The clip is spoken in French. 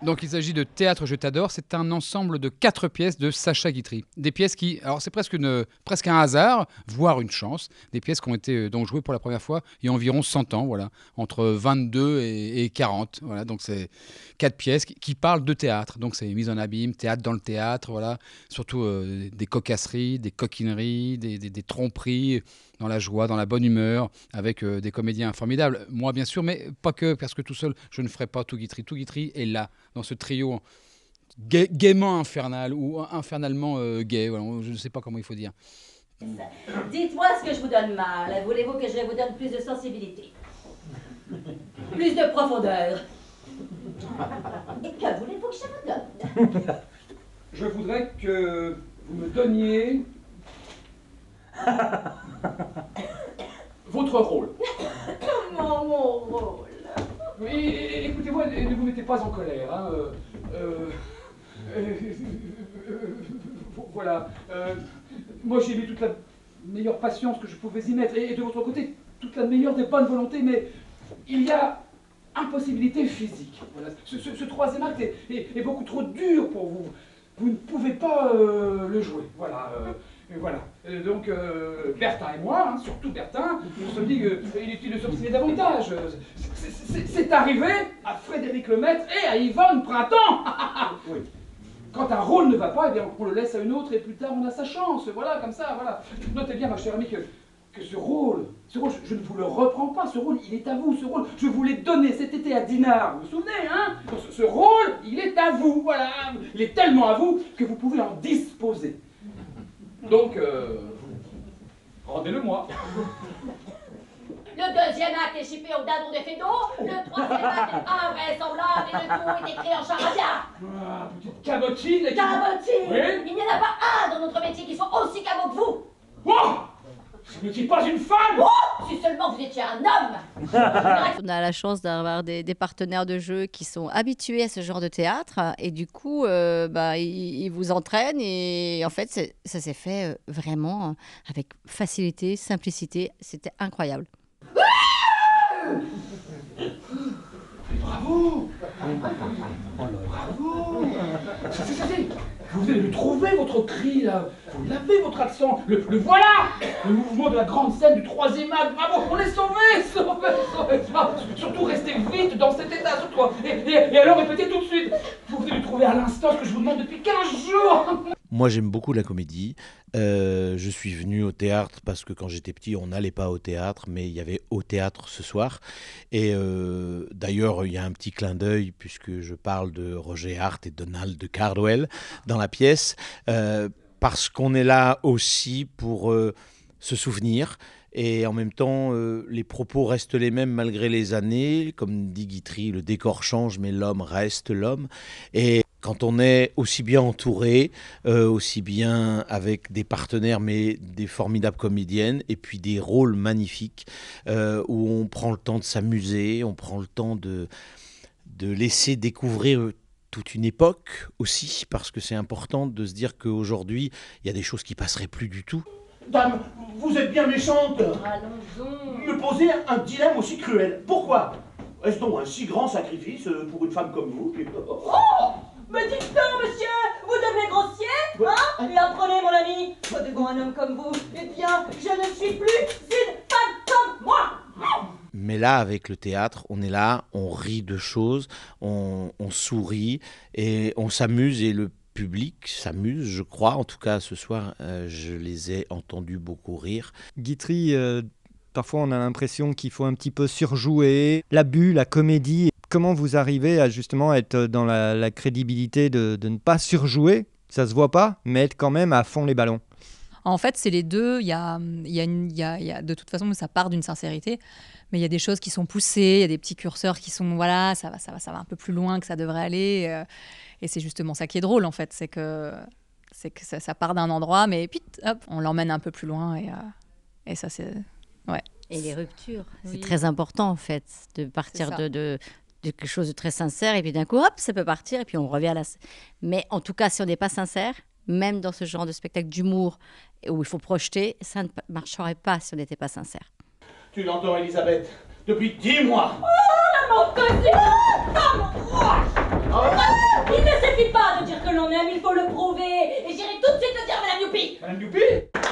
Donc il s'agit de Théâtre Je t'adore, c'est un ensemble de 4 pièces de Sacha Guitry. Des pièces qui, alors c'est presque un hasard, voire une chance, des pièces qui ont été donc jouées pour la première fois il y a environ 100 ans, voilà, entre 22 et 40, voilà, donc c'est 4 pièces qui parlent de théâtre, donc c'est mise en abîme, théâtre dans le théâtre, voilà, surtout des cocasseries, des coquineries, des tromperies, dans la joie, dans la bonne humeur, avec des comédiens formidables. Moi, bien sûr, mais pas que, parce que tout seul, je ne ferai pas tout Guitry. Tout Guitry est là, dans ce trio gaiement infernal ou infernalement gay. Voilà, je ne sais pas comment il faut dire. Dites-moi ce que je vous donne mal. Voulez-vous que je vous donne plus de sensibilité? Plus de profondeur? Et que voulez-vous que je vous donne? Je voudrais que vous me donniez votre rôle. Comment mon rôle? Oui, écoutez-moi, ne vous mettez pas en colère. Hein, voilà. Moi, j'ai mis toute la meilleure patience que je pouvais y mettre, et de votre côté, toute la meilleure des bonnes volontés, mais il y a impossibilité physique. Voilà. Ce troisième acte est beaucoup trop dur pour vous. Vous ne pouvez pas le jouer. Voilà. Voilà. Donc, Bertin et moi, hein, surtout Bertin, nous nous sommes dit qu'il est utile de s'obstiner davantage. C'est arrivé à Frédéric Lemaître et à Yvonne Printemps. Oui. Quand un rôle ne va pas, eh bien, on le laisse à une autre et plus tard on a sa chance. Voilà, comme ça, voilà. Notez bien, ma chère amie, que ce rôle, je ne vous le reprends pas. Ce rôle, il est à vous. Ce rôle, je vous l'ai donné cet été à Dinard. Vous vous souvenez, hein? Ce rôle, il est à vous. Voilà. Il est tellement à vous que vous pouvez en disposer. Donc, rendez-le-moi. Le deuxième acte est chippé au dindon de Fédot, le troisième acte est invraisemblable et le tout est écrit en charabia. Ah, petite cabotine. Cabotine? Oui? Il n'y en a pas un dans notre métier qui soit aussi cabot que vous. Oh! Je ne suis pas une femme! Oh! Si seulement vous étiez un homme! On a la chance d'avoir des partenaires de jeu qui sont habitués à ce genre de théâtre et du coup, ils vous entraînent et en fait, ça s'est fait vraiment avec facilité, simplicité. C'était incroyable. Bravo! Bravo! Vous venez de trouver votre cri, là. Vous l'avez, votre accent. Le voilà! Le mouvement de la grande scène du troisième acte. Bravo! On est sauvés! Ah, surtout, restez vite dans cet état, surtout. Et alors, répétez tout de suite. Vous venez de trouver à l'instant ce que je vous demande depuis 15 jours. Moi, j'aime beaucoup la comédie. Je suis venu au théâtre parce que quand j'étais petit, on n'allait pas au théâtre, mais il y avait au théâtre ce soir. Et d'ailleurs, il y a un petit clin d'œil puisque je parle de Roger Hart et Donald de Cardwell dans la pièce, parce qu'on est là aussi pour se souvenir. Et en même temps, les propos restent les mêmes malgré les années. Comme dit Guitry, le décor change, mais l'homme reste l'homme. Et quand on est aussi bien entouré, aussi bien avec des partenaires, mais des formidables comédiennes, et puis des rôles magnifiques, où on prend le temps de s'amuser, on prend le temps de laisser découvrir toute une époque aussi, parce que c'est important de se dire qu'aujourd'hui, il y a des choses qui passeraient plus du tout. Dame, vous êtes bien méchante. Allons-y. Me poser un dilemme aussi cruel. Pourquoi? Est-ce donc un si grand sacrifice pour une femme comme vous? Oh! Mais dites donc, monsieur, vous devenez grossier, hein? Et apprenez, mon ami, moi devant un homme comme vous, eh bien, je ne suis plus une femme comme moi. Mais là, avec le théâtre, on est là, on rit de choses, on sourit et on s'amuse, et le public s'amuse, je crois. En tout cas, ce soir, je les ai entendus beaucoup rire. Guitry, parfois on a l'impression qu'il faut un petit peu surjouer l'abus, la comédie. Comment vous arrivez à justement être dans la crédibilité de ne pas surjouer, ça se voit pas, mais être quand même à fond les ballons? En fait, c'est les deux. Il y a de toute façon, ça part d'une sincérité, mais il y a des choses qui sont poussées, il y a des petits curseurs qui sont, voilà, ça va un peu plus loin que ça devrait aller. Et c'est justement ça qui est drôle, en fait, c'est que ça part d'un endroit, mais puis hop, on l'emmène un peu plus loin, et ça, c'est... Ouais. Et les ruptures, oui. C'est très important, en fait, de partir de quelque chose de très sincère, et puis d'un coup, hop, ça peut partir, et puis on revient à la... Mais en tout cas, si on n'est pas sincère, même dans ce genre de spectacle d'humour où il faut projeter, ça ne marcherait pas si on n'était pas sincère. Tu l'entends, Elisabeth? Depuis 10 mois. Oh, la mon Dieu! Oh, mon roi! Il ne suffit pas de dire que l'on aime, il faut le prouver. Et j'irai tout de suite le dire à Madame Youpi. Madame Youpi?